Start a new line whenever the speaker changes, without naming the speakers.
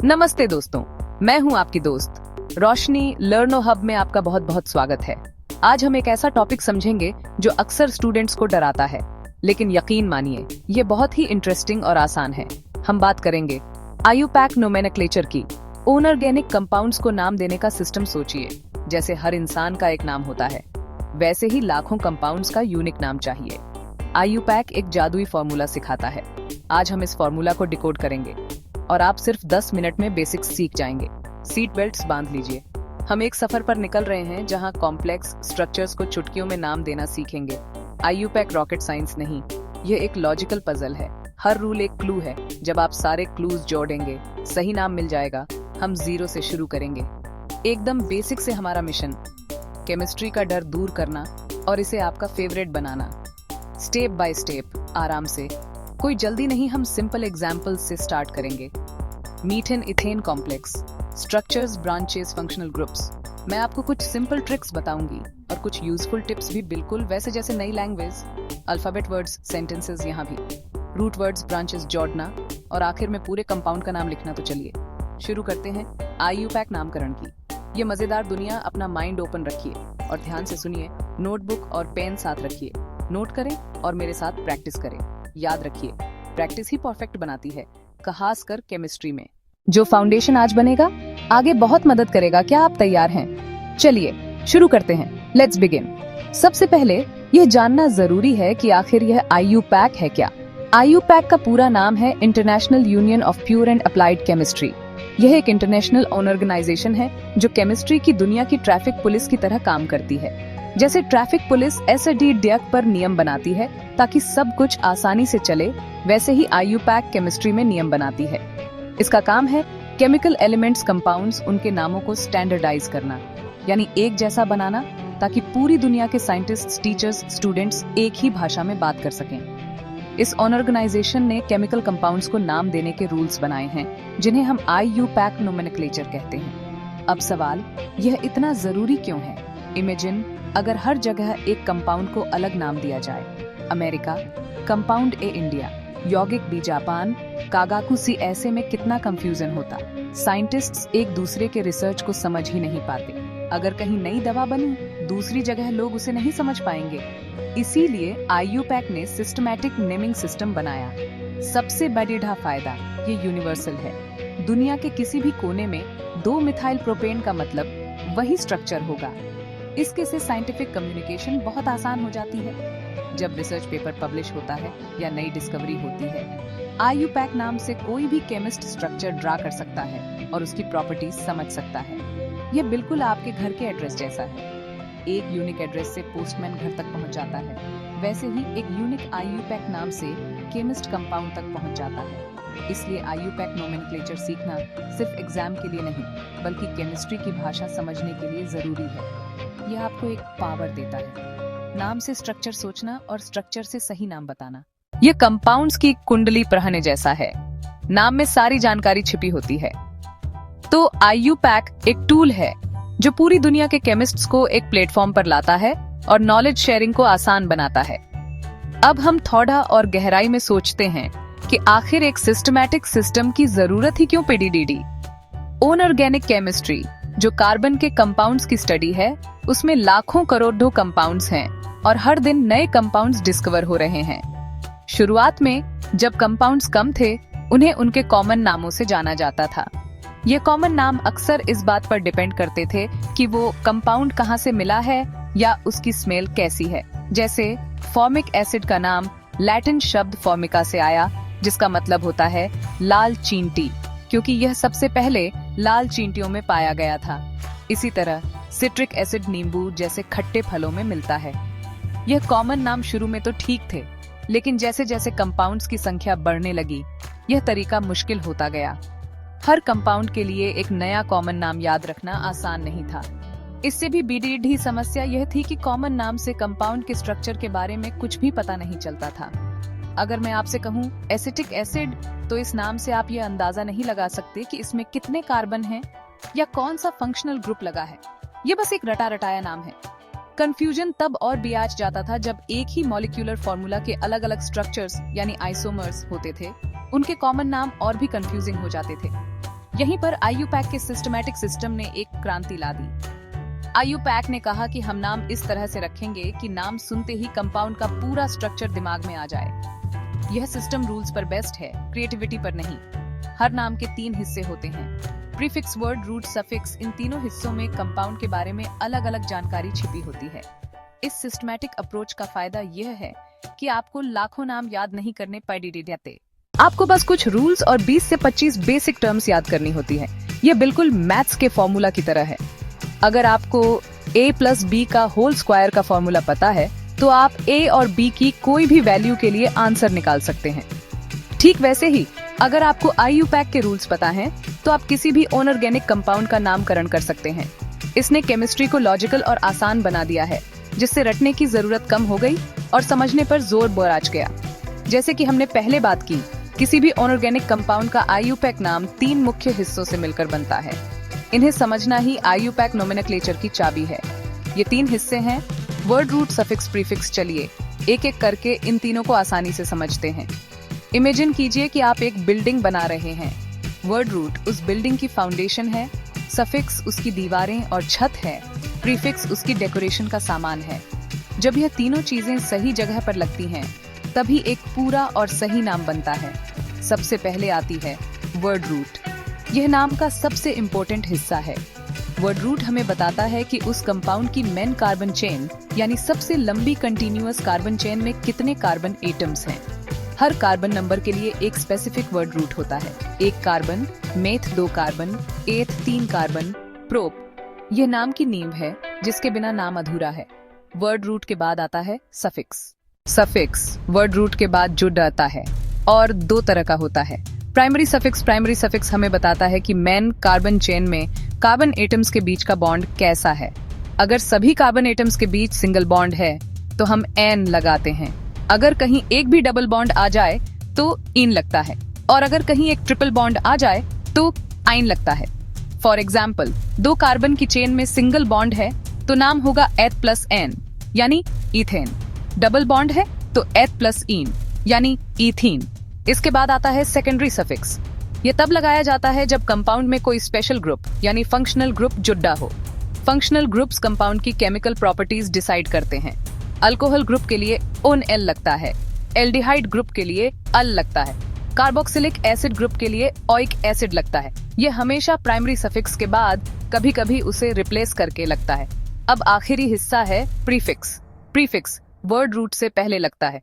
नमस्ते दोस्तों, मैं हूं आपकी दोस्त रोशनी। लर्नो हब में आपका बहुत बहुत स्वागत है। आज हम एक ऐसा टॉपिक समझेंगे जो अक्सर स्टूडेंट्स को डराता है, लेकिन यकीन मानिए ये बहुत ही इंटरेस्टिंग और आसान है। हम बात करेंगे आईयूपैक नोमेनक्लेचर की। इनऑर्गेनिक कंपाउंड्स को नाम देने का सिस्टम सोचिए। जैसे हर इंसान का एक नाम होता है, वैसे ही लाखों कंपाउंड्स का यूनिक नाम चाहिए। आईयूपैक एक जादुई फॉर्मूला सिखाता है। आज हम इस फॉर्मूला को डिकोड करेंगे और आप सिर्फ 10 मिनट में बेसिक्स सीख जाएंगे। सीट बेल्ट्स बांध लीजिए। हम एक सफर पर निकल रहे हैं जहां कॉम्प्लेक्स स्ट्रक्चर्स को चुटकियों में नाम देना सीखेंगे। आईयूपैक रॉकेट साइंस नहीं, यह एक लॉजिकल पजल है। हर रूल एक क्लू है। जब आप सारे क्लूज जोड़ेंगे, सही नाम मिल जाएगा। हम जीरो से शुरू करेंगे, एकदम बेसिक से। हमारा मिशन केमिस्ट्री का डर दूर करना और इसे आपका favourite banana. Step by step, आराम से, कोई जल्दी नहीं। हम सिंपल एग्जाम्पल्स से स्टार्ट करेंगे। Methane ethane complex, structures, branches, functional groups. मैं आपको कुछ सिंपल ट्रिक्स बताऊंगी और कुछ यूजफुल टिप्स भी, बिल्कुल वैसे जैसे नई लैंग्वेज। अल्फाबेट वर्ड्स, सेंटेंसेस यहाँ भी, रूट वर्ड्स, ब्रांचेस जोड़ना और आखिर में पूरे कंपाउंड का नाम लिखना। तो चलिए शुरू करते हैं आईयूपैक नामकरण की ये मजेदार दुनिया। अपना माइंड ओपन रखिए और ध्यान से सुनिए। नोटबुक और पेन साथ रखिए, नोट करें और मेरे साथ प्रैक्टिस करें। याद रखिए, प्रैक्टिस ही परफेक्ट बनाती है, खासकर केमिस्ट्री में। जो फाउंडेशन आज बनेगा, आगे बहुत मदद करेगा। क्या आप तैयार हैं? चलिए शुरू करते हैं। Let's begin. सबसे पहले यह जानना जरूरी है कि आखिर यह आईयूपैक है क्या। आईयूपैक का पूरा नाम है international union of pure and applied chemistry. यह एक इंटरनेशनल ऑर्गेनाइजेशन है जो केमिस्ट्री की दुनिया की ट्रैफिक पुलिस की तरह काम करती है। जैसे ट्रैफिक पुलिस एसडीडीएक पर नियम बनाती है ताकि सब कुछ आसानी से चले, वैसे ही आईयूपैक केमिस्ट्री में नियम बनाती है। इसका काम है केमिकल एलिमेंट्स, कंपाउंड्स, उनके नामों को स्टैंडर्डाइज करना, यानी एक जैसा बनाना, ताकि पूरी दुनिया के साइंटिस्ट, टीचर्स, स्टूडेंट्स एक ही भाषा में बात कर सकें। इस ऑर्गेनाइजेशन ने केमिकल कंपाउंड्स को नाम देने के रूल्स बनाए हैं, जिन्हें हम आईयूपैक नोमेनक्लेचर कहते हैं। अब सवाल, यह इतना जरूरी क्यों है? इमेजिन अगर हर जगह एक कंपाउंड को अलग नाम दिया जाए। अमेरिका, कंपाउंड ए इंडिया, यौगिक बी जापान, कागाकू सी। ऐसे में कितना कंफ्यूजन होता। साइंटिस्ट्स एक दूसरे के रिसर्च को समझ ही नहीं पाते। अगर कहीं नई दवा बनी, दूसरी जगह लोग उसे नहीं समझ पाएंगे। इसीलिए आईयूपैक ने सिस्टमैटिक नेमिंग सिस्टम बनाया। सबसे बड़ा फायदा, ये यूनिवर्सल है। दुनिया के किसी भी कोने में 2 मिथाइल प्रोपेन का मतलब वही स्ट्रक्चर होगा। इसके से साइंटिफिक कम्युनिकेशन बहुत आसान हो जाती है। जब रिसर्च पेपर पब्लिश होता है या नई डिस्कवरी होती है, आईयूपैक नाम से कोई भी केमिस्ट स्ट्रक्चर ड्रा कर सकता है और उसकी प्रॉपर्टीज समझ सकता है। यह बिल्कुल आपके घर के एड्रेस जैसा है। एक यूनिक एड्रेस से पोस्टमैन घर तक पहुंच जाता है, वैसे ही एक यूनिक आईयूपैक नाम से केमिस्ट कंपाउंड तक पहुंच जाता है। इसलिए आईयूपैक नोमेनक्लेचर सीखना सिर्फ एग्जाम के लिए नहीं, बल्कि केमिस्ट्री की भाषा समझने के लिए जरूरी है। यह आपको एक पावर देता है, नाम से स्ट्रक्चर सोचना और स्ट्रक्चर से सही नाम बताना। यह कंपाउंड्स की कुंडली पढ़ने जैसा है। नाम में सारी जानकारी छिपी होती है। तो आईयूपैक एक टूल है जो पूरी दुनिया के केमिस्ट्स को एक प्लेटफॉर्म पर लाता है और नॉलेज शेयरिंग को आसान बनाता है। अब हम थोड़ा और गहराई में सोचते हैं कि आखिर एक सिस्टमैटिक सिस्टम की जरूरत ही क्यों पीडीडीडी। इनऑर्गेनिक केमिस्ट्री, जो कार्बन के कंपाउंड्स की स्टडी है, उसमें लाखों करोड़ों कंपाउंड्स हैं और हर दिन नए कंपाउंड्स डिस्कवर हो रहे हैं। शुरुआत में जब कंपाउंड्स कम थे, उन्हें उनके कॉमन नामों से जाना जाता था। ये कॉमन नाम अक्सर इस बात पर डिपेंड करते थे कि वो कंपाउंड कहाँ से मिला है या उसकी स्मेल कैसी है। जैसे फॉर्मिक एसिड का नाम लैटिन शब्द फॉर्मिका से आया, जिसका मतलब होता है लाल चींटी, क्योंकि यह सबसे पहले लाल चींटियों में पाया गया था। इसी तरह सिट्रिक एसिड नींबू जैसे खट्टे फलों में मिलता है। यह कॉमन नाम शुरू में तो ठीक थे, लेकिन जैसे जैसे कंपाउंड्स की संख्या बढ़ने लगी, यह तरीका मुश्किल होता गया। हर कंपाउंड के लिए एक नया कॉमन नाम याद रखना आसान नहीं था। इससे भी बीडीडी समस्या यह थी कि कॉमन नाम से कंपाउंड के स्ट्रक्चर के बारे में कुछ भी पता नहीं चलता था। अगर मैं आपसे कहूँ एसिटिक एसिड, तो इस नाम से आप ये अंदाजा नहीं लगा सकते कि इसमें कितने कार्बन हैं या कौन सा फंक्शनल ग्रुप लगा है। ये बस एक रटा रटाया नाम है। कंफ्यूजन तब और भी आ जाता था जब एक ही मॉलिक्यूलर फॉर्मूला के अलग अलग स्ट्रक्चर्स यानी आइसोमर्स होते थे। उनके कॉमन नाम और भी कंफ्यूजिंग हो जाते थे। यहीं पर IUPAC के सिस्टमैटिक सिस्टम ने एक क्रांति ला दी। IUPAC ने कहा कि हम नाम इस तरह से रखेंगे कि नाम सुनते ही कंपाउंड का पूरा स्ट्रक्चर दिमाग में आ जाए। यह सिस्टम रूल्स पर बेस्ड है, क्रिएटिविटी पर नहीं। हर नाम के 3 हिस्से होते हैं, प्रीफिक्स, वर्ड, रूट, सफिक्स। इन तीनों हिस्सों में कंपाउंड के बारे में अलग अलग जानकारी छिपी होती है। इस सिस्टमैटिक अप्रोच का फायदा यह है कि आपको लाखों नाम याद नहीं करने पड़ते। आपको बस कुछ रूल्स और 20 से 25 बेसिक टर्म्स याद करनी होती है। यह बिल्कुल मैथ्स के फॉर्मूला की तरह है। अगर आपको a+b का होल स्क्वायर का फॉर्मूला पता है तो आप a और b की कोई भी वैल्यू के लिए आंसर निकाल सकते हैं। ठीक वैसे ही अगर आपको IUPAC के रूल्स पता हैं तो आप किसी भी अनऑर्गेनिक कंपाउंड का नामकरण कर सकते हैं। इसने केमिस्ट्री को लॉजिकल और आसान बना दिया है, जिससे रटने की जरूरत कम हो गई और समझने पर जोर बराज गया। जैसे कि हमने पहले बात की, किसी भी अनऑर्गेनिक कंपाउंड का IUPAC नाम 3 मुख्य हिस्सों से मिलकर बनता है। इन्हें समझना ही IUPAC नोमेनक्लेचर की चाबी है। ये 3 हिस्से हैं, वर्ड, रूट, सफिक्स, प्रीफिक्स। चलिए एक एक करके इन तीनों को आसानी से समझते हैं। इमेजिन कीजिए कि आप एक बिल्डिंग बना रहे हैं। वर्ड रूट उस बिल्डिंग की फाउंडेशन है, सफिक्स उसकी दीवारें और छत है, प्रीफिक्स उसकी डेकोरेशन का सामान है। जब यह तीनों चीजें सही जगह पर लगती हैं, तभी एक पूरा और सही नाम बनता है। सबसे पहले आती है वर्ड रूट। यह नाम का सबसे इम्पोर्टेंट हिस्सा है। वर्ड रूट हमें बताता है कि उस कंपाउंड की मेन कार्बन चेन यानी सबसे लंबी कंटिन्यूअस कार्बन चेन में कितने कार्बन एटम्स हैं। हर कार्बन नंबर के लिए एक स्पेसिफिक वर्ड रूट होता है। 1 कार्बन, मेथ 2 कार्बन, एथ 3 कार्बन, प्रोप। यह नाम की नींव है, जिसके बिना नाम अधूरा है। वर्ड रूट के बाद आता है सफिक्स। सफिक्स वर्ड रूट के बाद जुड़ आता है और 2 तरह का होता है। प्राइमरी सफिक्स हमें बताता है कि मेन कार्बन चेन में कार्बन एटम्स के बीच का बॉन्ड कैसा है। अगर सभी कार्बन एटम्स के बीच सिंगल बॉन्ड है तो हम एन लगाते हैं। अगर कहीं एक भी डबल बॉन्ड आ जाए तो इन लगता है, और अगर कहीं एक ट्रिपल बॉन्ड आ जाए तो आइन लगता है। फॉर एग्जाम्पल, 2 कार्बन की चेन में सिंगल बॉन्ड है तो नाम होगा एथ+एन यानी इथेन। डबल बॉन्ड है तो एथ+इन यानी इथीन। इसके बाद आता है सेकेंडरी सफिक्स। ये तब लगाया जाता है जब कंपाउंड में कोई स्पेशल ग्रुप यानी फंक्शनल ग्रुप जुड़ा हो। फंक्शनल ग्रुप्स कंपाउंड की केमिकल प्रॉपर्टीज डिसाइड करते हैं। अल्कोहल ग्रुप के लिए ON-L लगता है, एल्डिहाइड ग्रुप के लिए अल लगता है, कार्बोक्सिलिक एसिड ग्रुप के लिए ओइक एसिड लगता है। यह हमेशा प्राइमरी सफिक्स के बाद कभी कभी उसे रिप्लेस करके लगता है। अब आखिरी हिस्सा है प्रीफिक्स। प्रीफिक्स वर्ड रूट से पहले लगता है।